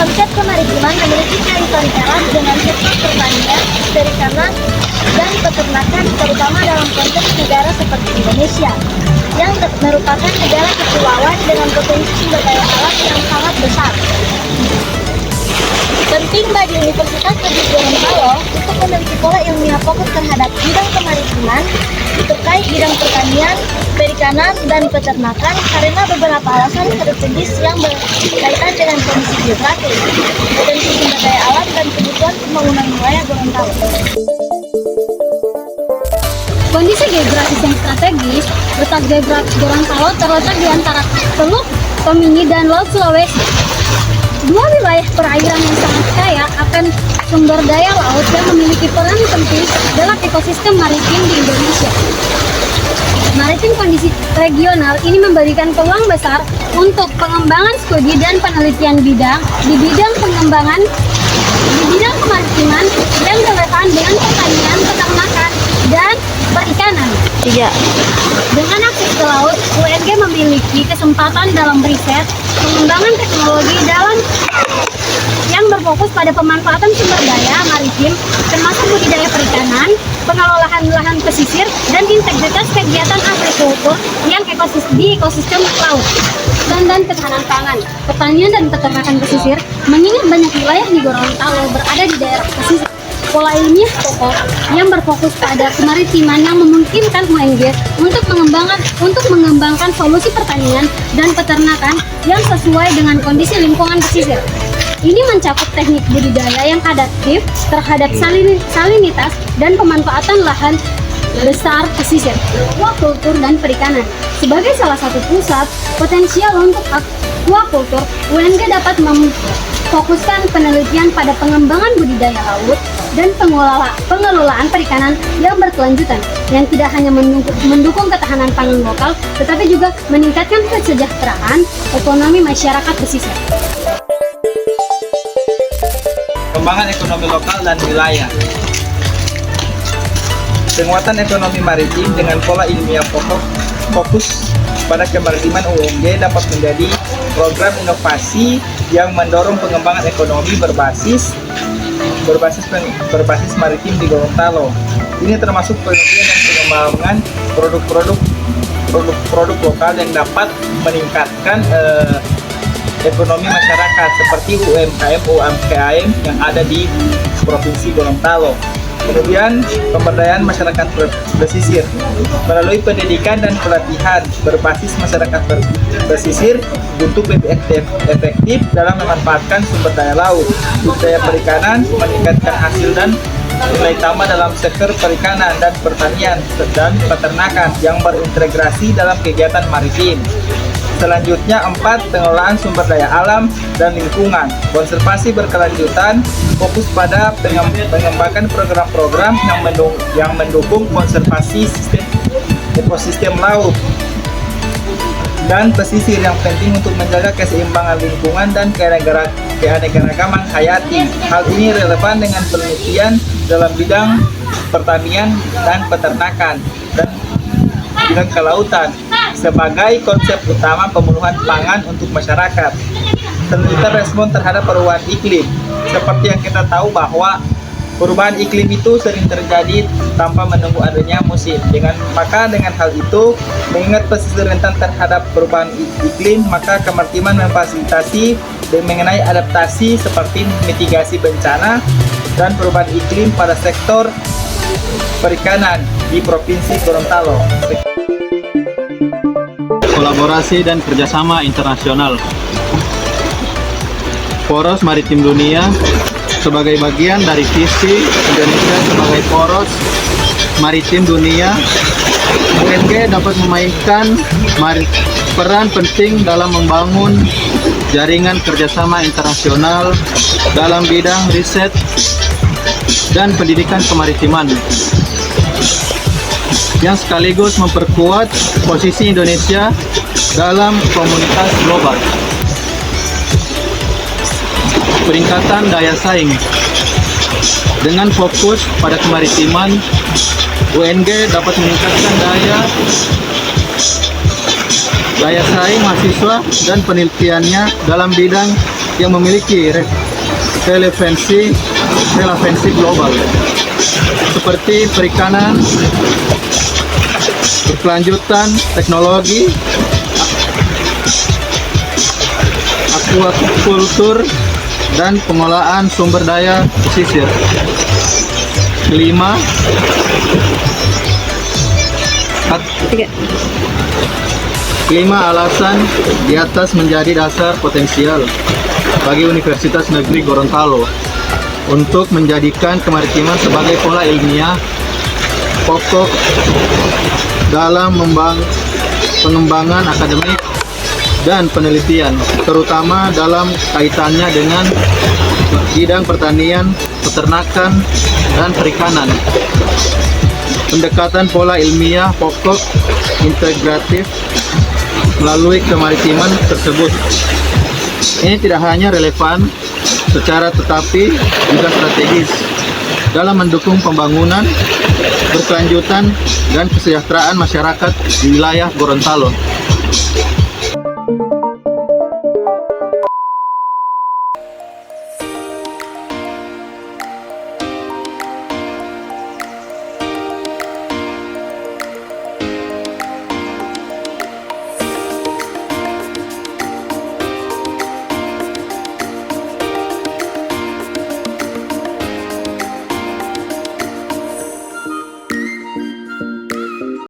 Konsep kemaritiman memiliki kaitan erat dengan sektor pertanian, perikanan, dan peternakan, terutama dalam konteks negara seperti Indonesia, yang merupakan negara kepulauan dengan potensi sumber daya alam yang sangat besar. Penting bagi Universitas Negeri Gorontalo untuk memiliki pola ilmiah fokus terhadap bidang kemaritiman terkait bidang pertanian, perikanan, dan peternakan karena beberapa alasan strategis yang berkaitan dengan kondisi geografis, potensi sumber daya alam, dan kebutuhan pembangunan wilayah Gorontalo. Kondisi geografis yang strategis, letak geografis Gorontalo terletak di antara Teluk Tomini dan Laut Sulawesi. Dua wilayah perairan yang sangat kaya akan sumber daya laut yang memiliki peran penting dalam ekosistem maritim di Indonesia. Maritim kondisi regional ini memberikan peluang besar untuk pengembangan studi dan penelitian di bidang kemaritiman yang relevan dengan pertanian, peternakan, dan perikanan. 3. Dengan akses ke laut, UNG memiliki kesempatan dalam riset, pengembangan teknologi yang berfokus pada pemanfaatan sumber daya maritim, termasuk budidaya perikanan, pengelolaan lahan pesisir, dan integritas kegiatan agrikultur yang di ekosistem laut. Dan ketahanan pangan, pertanian dan peternakan pesisir, mengingat banyak wilayah di Gorontalo berada di daerah pesisir. Pola ilmiah pokok yang berfokus pada kemaritiman yang memungkinkan UNG untuk mengembangkan solusi pertanian dan peternakan yang sesuai dengan kondisi lingkungan pesisir. Ini mencakup teknik budidaya yang adaptif terhadap salinitas dan pemanfaatan lahan besar pesisir, aquacultur, dan perikanan. Sebagai salah satu pusat potensial untuk aquacultur, UNG dapat memfokuskan penelitian pada pengembangan budidaya laut dan pengelolaan perikanan yang berkelanjutan, yang tidak hanya mendukung ketahanan pangan lokal, tetapi juga meningkatkan kesejahteraan ekonomi masyarakat pesisir. Pengembangan ekonomi lokal dan wilayah. Penguatan ekonomi maritim dengan pola ilmiah fokus pada kemaritiman UNG dapat menjadi program inovasi yang mendorong pengembangan ekonomi berbasis maritim di Gorontalo. Ini termasuk penelitian dan pengembangan produk lokal yang dapat meningkatkan ekonomi masyarakat seperti UMKM yang ada di Provinsi Gorontalo. Kemudian pemberdayaan masyarakat pesisir melalui pendidikan dan pelatihan berbasis masyarakat pesisir untuk lebih efektif dalam memanfaatkan sumber daya laut, budidaya perikanan, meningkatkan hasil dan nilai tambah dalam sektor perikanan dan pertanian dan peternakan yang berintegrasi dalam kegiatan maritim. Selanjutnya 4. Pengelolaan sumber daya alam dan lingkungan. Konservasi berkelanjutan fokus pada mengembangkan program-program yang mendukung konservasi ekosistem laut dan pesisir yang penting untuk menjaga keseimbangan lingkungan dan keanekaragaman hayati. Hal ini relevan dengan penelitian dalam bidang pertanian dan peternakan dan bidang kelautan sebagai konsep utama pemenuhan pangan untuk masyarakat. Penelitian respon terhadap perubahan iklim. Seperti yang kita tahu bahwa perubahan iklim itu sering terjadi tanpa menunggu adanya musim. Dengan hal itu, mengingat pesisir rentan terhadap perubahan iklim, maka kemaritiman memfasilitasi dan mengenai adaptasi seperti mitigasi bencana dan perubahan iklim pada sektor perikanan di Provinsi Gorontalo. Kolaborasi dan kerjasama internasional. Poros Maritim Dunia sebagai bagian dari visi Indonesia sebagai poros maritim dunia, UNG dapat memainkan peran penting dalam membangun jaringan kerjasama internasional dalam bidang riset dan pendidikan kemaritiman, yang sekaligus memperkuat posisi Indonesia dalam komunitas global. Peningkatan daya saing. Dengan fokus pada kemaritiman, UNG dapat meningkatkan daya saing mahasiswa dan penelitiannya dalam bidang yang memiliki relevansi global seperti perikanan, berkelanjutan, teknologi, aquacultur, dan pengolahan sumber daya pesisir. Kelima, alasan di atas menjadi dasar potensial bagi Universitas Negeri Gorontalo untuk menjadikan kemaritiman sebagai pola ilmiah pokok dalam pengembangan akademik dan penelitian, terutama dalam kaitannya dengan bidang pertanian, peternakan, dan perikanan. Pendekatan pola ilmiah pokok integratif melalui kemaritiman tersebut ini tidak hanya relevan secara tetapi juga strategis dalam mendukung pembangunan, berkelanjutan, dan kesejahteraan masyarakat di wilayah Gorontalo.